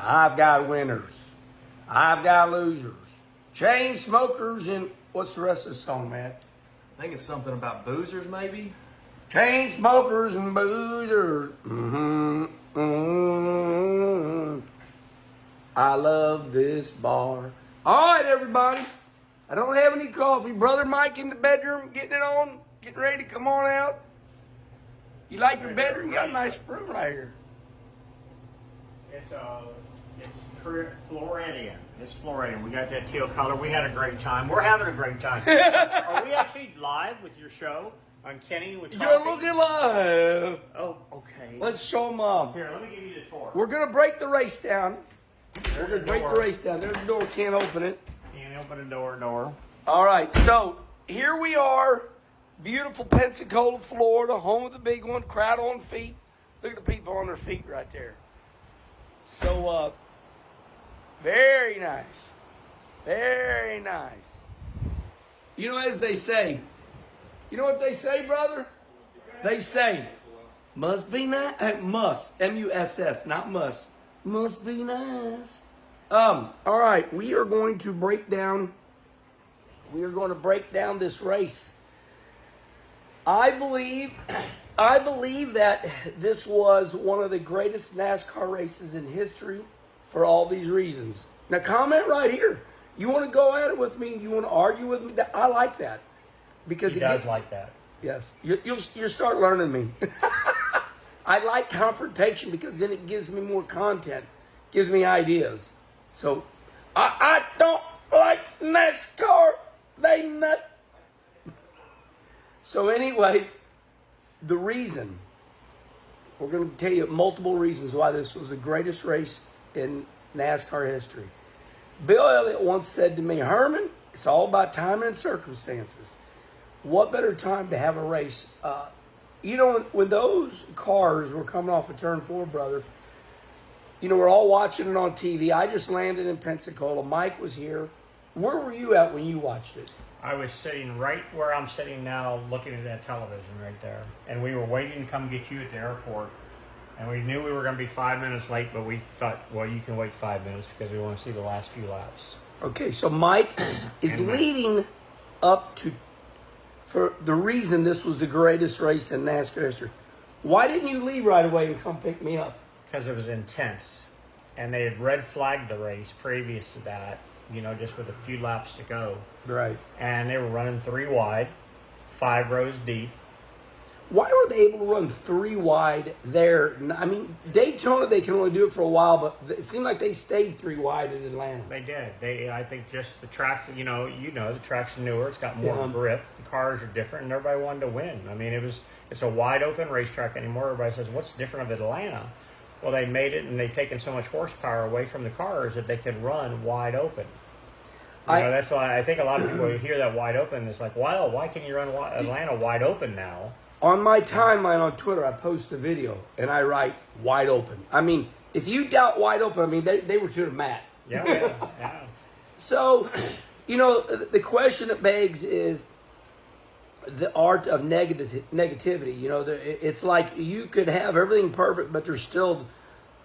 I've got winners. I've got losers. Chain smokers and what's the rest of the song, man? I think it's something about boozers, maybe. Chain smokers and boozers. I love this bar. All right, everybody. I don't have any coffee. Brother Mike in the bedroom, getting it on, getting ready to come on out. You like your bedroom? You got a nice room right here. It's Floridian. It's Floridian. We got that teal color. We had a great time. We're having a great time. Are we actually live with your show on Kenny with Coffee? You're looking live. Oh, okay. Let's show them up. Here, let me give you the tour. We're going to break the race down. We're going to break the race down. There's the door. Can't open it. Can't open the door. All right. So here we are. Beautiful Pensacola, Florida. Home of the big one. Crowd on feet. Look at the people on their feet right there. So, very nice. Very nice. You know, as they say, you know what they say, brother? They say, must be nice. Must. M-U-S-S, not must. Must be nice. All right. We are going to break down this race. I believe that this was one of the greatest NASCAR races in history for all these reasons. Now, comment right here. You want to go at it with me? You want to argue with me? I like that. Because He does like that. Yes. You'll start learning me. I like confrontation because then it gives me more content, gives me ideas. So, I don't like NASCAR. They nut. So anyway, the reason, we're going to tell you multiple reasons why this was the greatest race in NASCAR history. Bill Elliott once said to me, Herman, it's all about timing and circumstances. What better time to have a race? You know, when those cars were coming off of turn 4, brother, you know, we're all watching it on TV. I just landed in Pensacola. Mike was here. Where were you at when you watched it? I was sitting right where I'm sitting now, looking at that television right there. And we were waiting to come get you at the airport. And we knew we were going to be 5 minutes late, but we thought, well, you can wait 5 minutes because we want to see the last few laps. Okay, so Mike is leading up to, for the reason this was the greatest race in NASCAR history. Why didn't you leave right away and come pick me up? Because it was intense. And they had red flagged the race previous to that, you know, just with a few laps to go. Right. And they were running 3 wide, 5 rows deep. Why were they able to run 3 wide there? I mean, Daytona, they can only do it for a while, but it seemed like they stayed 3 wide in Atlanta. They did. I think just the track, you know, the track's newer. It's got more grip. The cars are different, and everybody wanted to win. I mean, it's a wide open racetrack anymore. Everybody says, what's different of Atlanta? Well, they made it, and they've taken so much horsepower away from the cars that they can run wide open. You know, that's why I think a lot of people hear that wide open. It's like, wow, why can you run Atlanta wide open now? On my timeline on Twitter, I post a video, and I write wide open. I mean, if you doubt wide open, I mean, they were to the mat. Yeah. So, you know, the question that begs is the art of negativity. You know, it's like you could have everything perfect, but there's still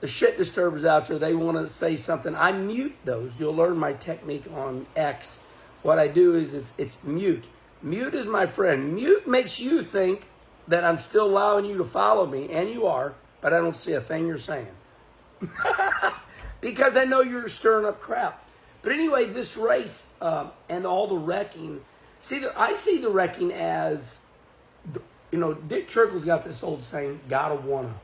the shit disturbers out there. They want to say something. I mute those. You'll learn my technique on X. What I do is it's mute. Mute is my friend. Mute makes you think that I'm still allowing you to follow me, and you are, but I don't see a thing you're saying. Because I know you're stirring up crap. But anyway, this race and all the wrecking, I see the wrecking as, you know, Dick Trickle's got this old saying, gotta wanna.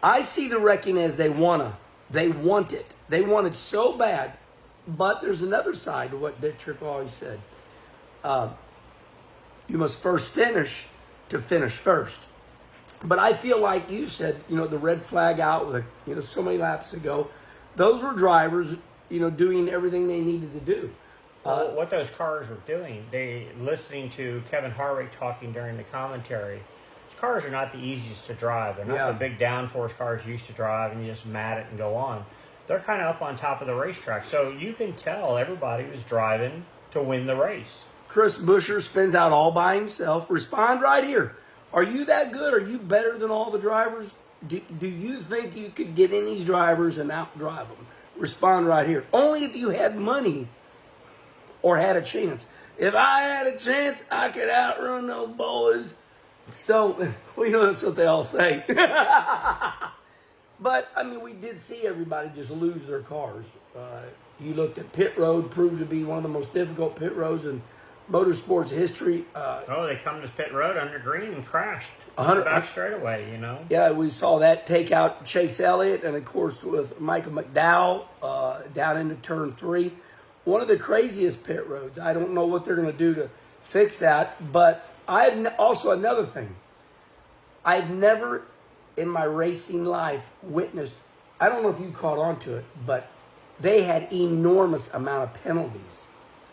I see the wrecking as they want it. They want it so bad. But there's another side to what Dick Trickle always said. You must first finish to finish first. But I feel like you said, you know, the red flag out with, you know, so many laps ago. Those were drivers, you know, doing everything they needed to do. Well, what those cars were doing, listening to Kevin Harvick talking during the commentary. Those cars are not the easiest to drive. They're not the big downforce cars you used to drive and you just mat it and go on. They're kind of up on top of the racetrack. So you can tell everybody was driving to win the race. Chris Buescher spins out all by himself. Respond right here. Are you that good? Are you better than all the drivers? Do you think you could get in these drivers and outdrive them? Respond right here. Only if you had money or had a chance. If I had a chance, I could outrun those boys. So, well, you know, that's what they all say. But, I mean, we did see everybody just lose their cars. You looked at pit road, proved to be one of the most difficult pit roads in motorsports history. They come to pit road under green and crashed. 100 back straight away, you know. Yeah, we saw that take out Chase Elliott, and of course with Michael McDowell down into turn 3. One of the craziest pit roads. I don't know what they're going to do to fix that, but also another thing. I've never in my racing life witnessed, I don't know if you caught on to it, but they had enormous amount of penalties.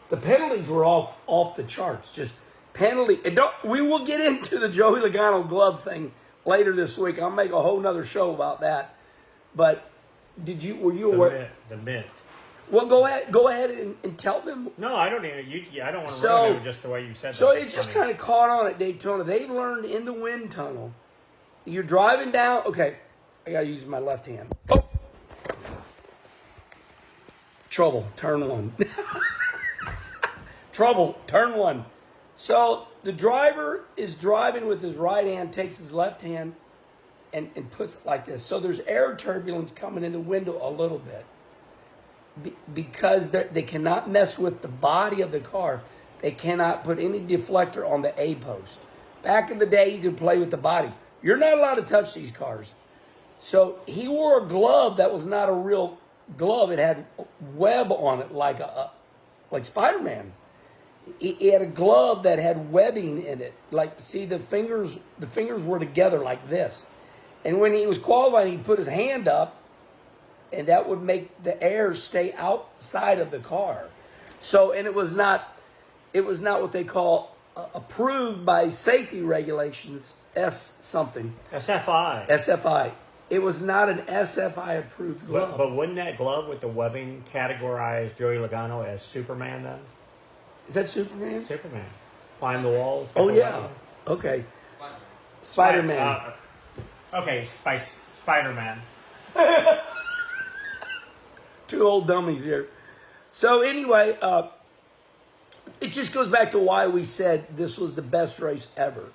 The penalties were off the charts. Just penalty. We will get into the Joey Logano glove thing later this week. I'll make a whole nother show about that. But were you aware? The mint. Well, go ahead and tell them. No, I don't even. I don't want to ruin it just the way you said. So it just kind of caught on at Daytona. They learned in the wind tunnel. You're driving down. Okay, I got to use my left hand. Oh, trouble. Turn 1. Trouble. Turn 1. So the driver is driving with his right hand, takes his left hand, and puts it like this. So there's air turbulence coming in the window a little bit. Because they cannot mess with the body of the car. They cannot put any deflector on the A post. Back in the day, you could play with the body. You're not allowed to touch these cars. So he wore a glove that was not a real glove. It had web on it like Spider-Man. He had a glove that had webbing in it. Like, see, the fingers were together like this. And when he was qualifying, he'd put his hand up, and that would make the air stay outside of the car. So, and it was not what they call approved by safety regulations, SFI. SFI. It was not an SFI approved glove. But wouldn't that glove with the webbing categorize Joey Logano as Superman then? Is that Superman? Superman. Climb the walls. Oh, yeah. Okay. Spider-Man. Spider-Man. Two old dummies here. So anyway, it just goes back to why we said this was the best race ever.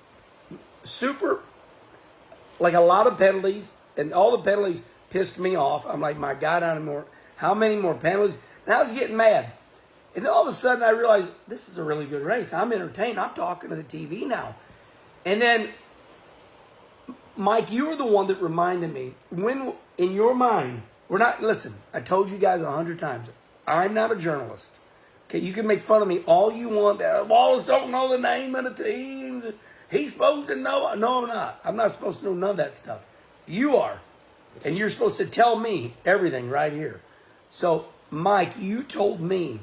Like a lot of penalties, and all the penalties pissed me off. I'm like, my God, how many more penalties? And I was getting mad. And then all of a sudden I realized this is a really good race. I'm entertained. I'm talking to the TV now. And then, Mike, you were the one that reminded me, when in your mind, listen, I told you guys 100 times, I'm not a journalist. Okay, you can make fun of me all you want. Wallace don't know the name of the teams. He's supposed to know. No, I'm not. I'm not supposed to know none of that stuff. You are. And you're supposed to tell me everything right here. So, Mike, you told me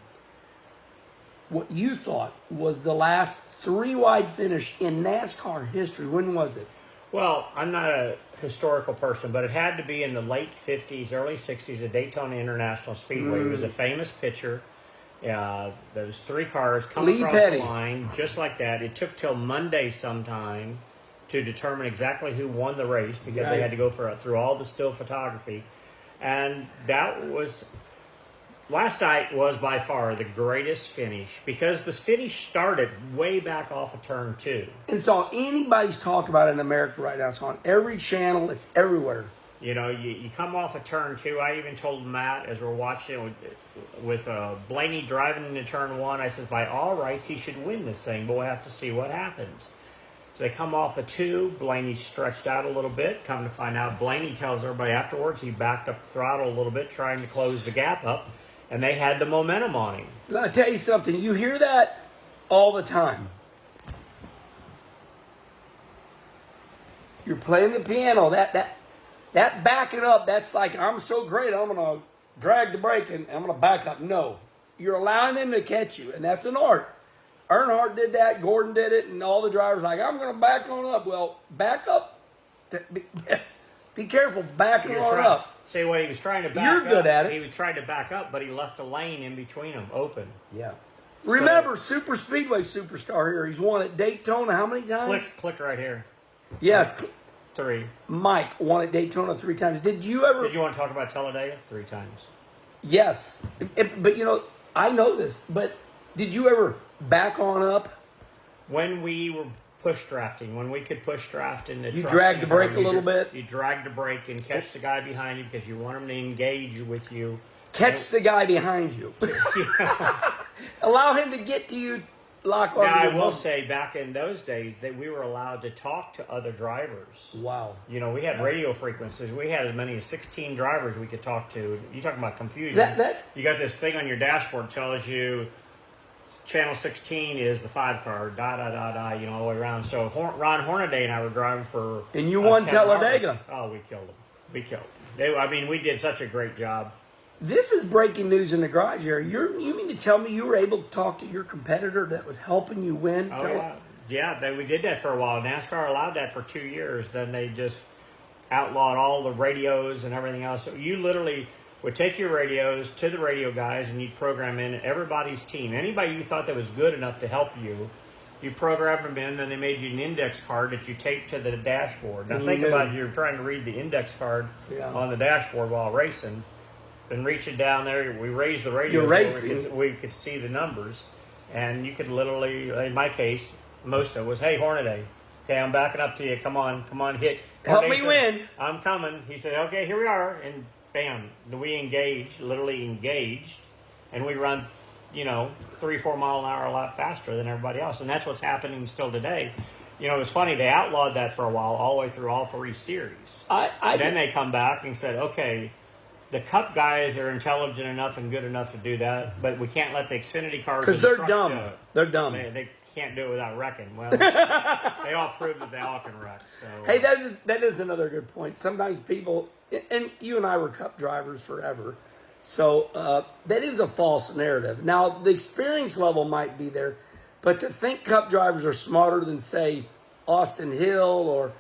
what you thought was the last 3-wide finish in NASCAR history. When was it? Well, I'm not a historical person, but it had to be in the late 50s, early 60s at Daytona International Speedway. He was a famous pitcher. Those 3 cars come across the line just like that. It took till Monday sometime to determine exactly who won the race because they had to go through all the still photography. And that was... Last night was by far the greatest finish because the finish started way back off of turn 2. And it's all anybody's talking about in America right now. It's on every channel. It's everywhere. You know, you come off of turn 2. I even told Matt as we're watching with Blaney driving into turn 1, I said, by all rights, he should win this thing, but we'll have to see what happens. So they come off of 2. Blaney stretched out a little bit. Come to find out, Blaney tells everybody afterwards he backed up the throttle a little bit, trying to close the gap up. And they had the momentum on him. I'll tell you something. You hear that all the time. You're playing the piano. That backing up, that's like, I'm so great, I'm going to drag the brake and I'm going to back up. No. You're allowing them to catch you, and that's an art. Earnhardt did that. Gordon did it, and all the drivers like, I'm going to back on up. Well, back up. Be careful backing on up. See, what he was trying to back up. You're good at it. He was trying to back up, but he left a lane in between them open. Yeah. Remember, Super Speedway superstar here. He's won at Daytona how many times? Click right here. Yes. 3. Mike won at Daytona 3 times. Did you ever? Did you want to talk about Talladega? 3 times. Yes, but I know this. But did you ever back on up? When we were push drafting, when we could push draft in the You truck dragged the and car, brake a little bit? You dragged the brake and catch the guy behind you because you want him to engage with you. Catch the guy behind you. Allow him to get to you. Lock on. Now, I will bumper. say, back in those days, that we were allowed to talk to other drivers. Wow. We had radio frequencies. We had as many as 16 drivers we could talk to. You talking about confusion? You got this thing on your dashboard tells you channel 16 is the 5 car. All the way around. So Ron Hornaday and I were driving for. And you won Talladega. Oh, we killed them. We killed them. We did such a great job. This is breaking news in the garage area. You mean to tell me you were able to talk to your competitor that was helping you win? Oh, yeah. We did that for a while. NASCAR allowed that for 2 years. Then they just outlawed all the radios and everything else. So you literally would take your radios to the radio guys and you'd program in everybody's team. Anybody you thought that was good enough to help you, you programmed them in, and they made you an index card that you taped to the dashboard. Now think about it, you're trying to read the index card on the dashboard while racing. And reaching down there, we raised the radio so we could see the numbers, and you could literally, in my case, most of it was, "Hey, Hornaday, okay, I'm backing up to you. Come on, hit. Help Hornaday me said, win." I'm coming. He said, "Okay, here we are," and bam, we literally engaged, and we run, 3-4 mile an hour a lot faster than everybody else, and that's what's happening still today. It was funny. They outlawed that for a while, all the way through all 3 series. Then they come back and said, "Okay, the Cup guys are intelligent enough and good enough to do that, but we can't let the Xfinity cars because they're dumb. They're dumb. They can't do it without wrecking." Well, they all proved that they all can wreck. So hey, that is another good point. Sometimes people, and you and I were Cup drivers forever, so that is a false narrative. Now the experience level might be there, but to think Cup drivers are smarter than, say, Austin Hill or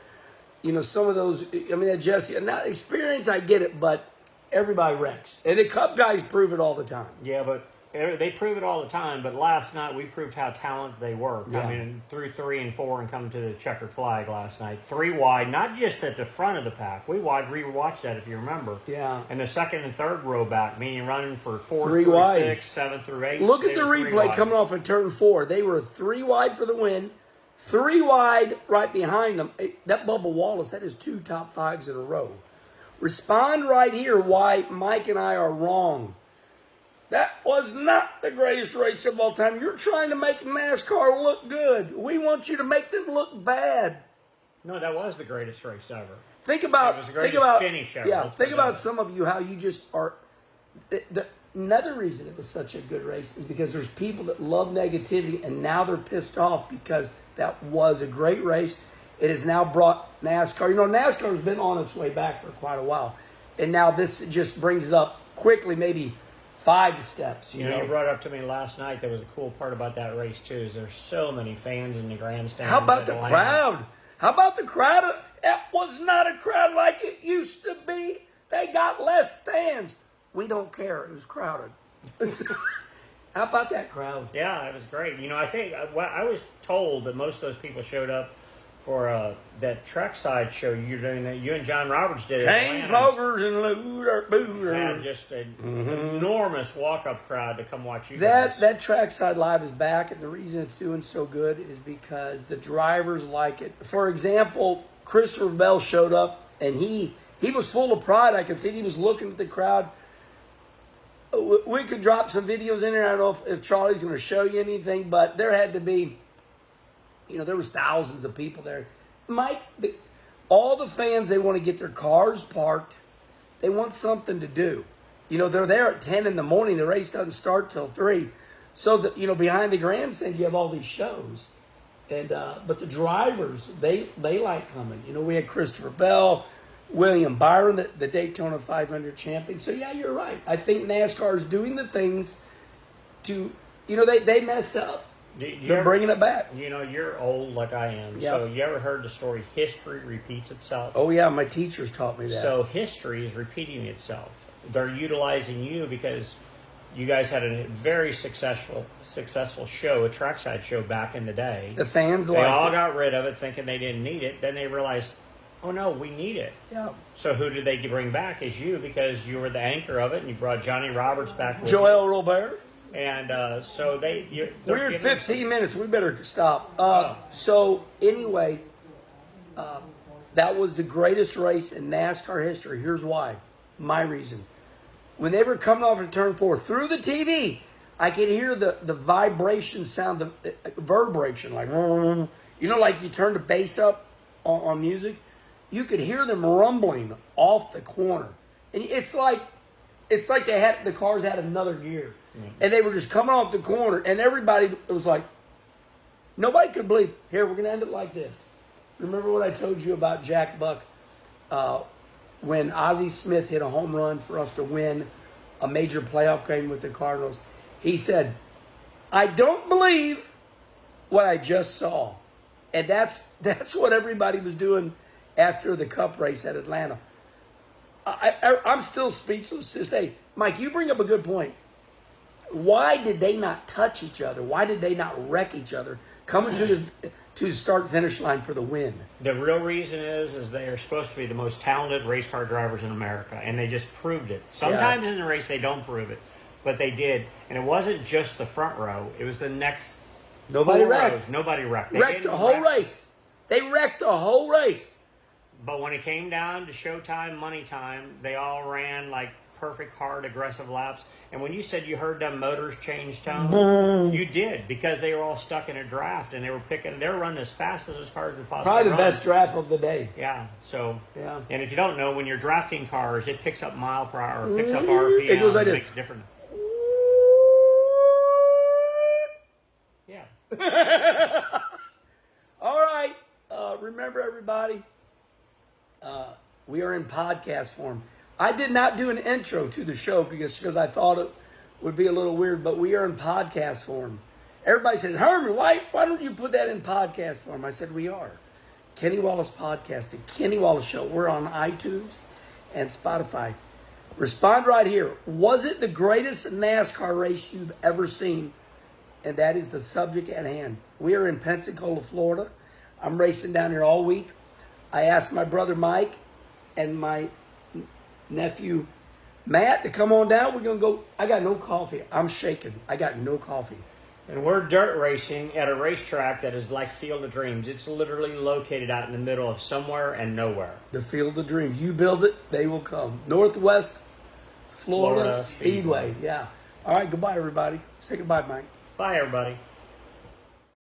some of those. I mean, Jesse. Now experience, I get it, but everybody wrecks. And the Cup guys prove it all the time. Yeah, but they prove it all the time. But last night we proved how talented they were. Yeah. Through 3 and 4 and coming to the checkered flag last night. 3 wide, not just at the front of the pack. We rewatched that if you remember. Yeah. And the second and third row back, meaning running for 4 3 through wide. 6, 7 through 8. Look at the replay coming off of turn 4. They were 3 wide for the win. 3 wide right behind them. That Bubba Wallace, that is 2 top 5s in a row. Respond right here why Mike and I are wrong. That was not the greatest race of all time. You're trying to make NASCAR look good. We want you to make them look bad. No, that was the greatest race ever. Think about It was the greatest finish ever. Yeah, Let's think put it about that some of you how you just are. Another reason it was such a good race is because there's people that love negativity and now they're pissed off because that was a great race. It has now brought NASCAR. NASCAR has been on its way back for quite a while. And now this just brings it up quickly, maybe 5 steps. You brought up to me last night, there was a cool part about that race, too, is there's so many fans in the grandstand. How about the crowd? How about the crowd? It was not a crowd like it used to be. They got less stands. We don't care. It was crowded. How about that crowd? Yeah, it was great. I think I was told that most of those people showed up for that trackside show you're doing. That you and John Roberts did. Chain smokers and looter booter. Had just an enormous walk-up crowd to come watch you guys. That trackside live is back, and the reason it's doing so good is because the drivers like it. For example, Christopher Bell showed up, and he was full of pride. I could see he was looking at the crowd. We could drop some videos in there. I don't know if Charlie's going to show you anything, but there had to be, there was thousands of people there. Mike, all the fans, they want to get their cars parked. They want something to do. They're there at 10 in the morning. The race doesn't start till 3. So, behind the grandstand, you have all these shows. And but the drivers, they like coming. We had Christopher Bell, William Byron, the Daytona 500 champion. So, yeah, you're right. I think NASCAR is doing the things to, they messed up. They're bringing it back. You're old like I am. Yep. So you ever heard the story, history repeats itself? Oh, yeah, my teachers taught me that. So history is repeating itself. They're utilizing you because you guys had a very successful show, a trackside show back in the day. The fans They all got rid of it thinking they didn't need it. Then they realized, oh no, we need it. Yeah. So who did they bring back? Is you, because you were the anchor of it, and you brought Johnny Roberts back with Joel Robert. you. And so We're at 15 minutes. We better stop. So anyway, that was the greatest race in NASCAR history. Here's why. My reason. When they were coming off of turn 4 through the TV, I could hear the vibration sound, the vibration, like, you know, like you turn the bass up on music. You could hear them rumbling off the corner, and it's like the cars had another gear, and they were just coming off the corner, and everybody was like, nobody could believe. Here, we're gonna end it like this. Remember what I told you about Jack Buck when Ozzie Smith hit a home run for us to win a major playoff game with the Cardinals? He said, I don't believe what I just saw. And that's what everybody was doing after the Cup race at Atlanta. I'm still speechless to this day. Mike, you bring up a good point. Why did they not touch each other? Why did they not wreck each other coming to the start-finish line for the win? The real reason is they are supposed to be the most talented race car drivers in America, and they just proved it. Sometimes in the race they don't prove it, but they did. And it wasn't just the front row. It was the next Nobody 4 wrecked. rows. Nobody wrecked. Wrecked the whole race. They wrecked the whole race. But when it came down to showtime, money time, they all ran like perfect, hard, aggressive laps. And when you said you heard them motors change tone, you did, because they were all stuck in a draft, and they were running as fast as those cars could possibly Probably the run. best draft of the day. Yeah. So, Yeah. and if you don't know, when you're drafting cars, it picks up mile per hour, picks up RPM, It goes like it this. makes different. Yeah. All right. Remember, everybody, we are in podcast form. I did not do an intro to the show because I thought it would be a little weird, but we are in podcast form. Everybody says, Herman, why don't you put that in podcast form? I said, we are. Kenny Wallace Podcast, the Kenny Wallace Show. We're on iTunes and Spotify. Respond right here. Was it the greatest NASCAR race you've ever seen? And that is the subject at hand. We are in Pensacola, Florida. I'm racing down here all week. I asked my brother Mike and my nephew Matt to come on down. We're going to go. I got no coffee. I'm shaking. I got no coffee. And we're dirt racing at a racetrack that is like Field of Dreams. It's literally located out in the middle of somewhere and nowhere. The Field of Dreams. You build it, they will come. Northwest Florida Speedway. Yeah. All right. Goodbye, everybody. Say goodbye, Mike. Bye, everybody.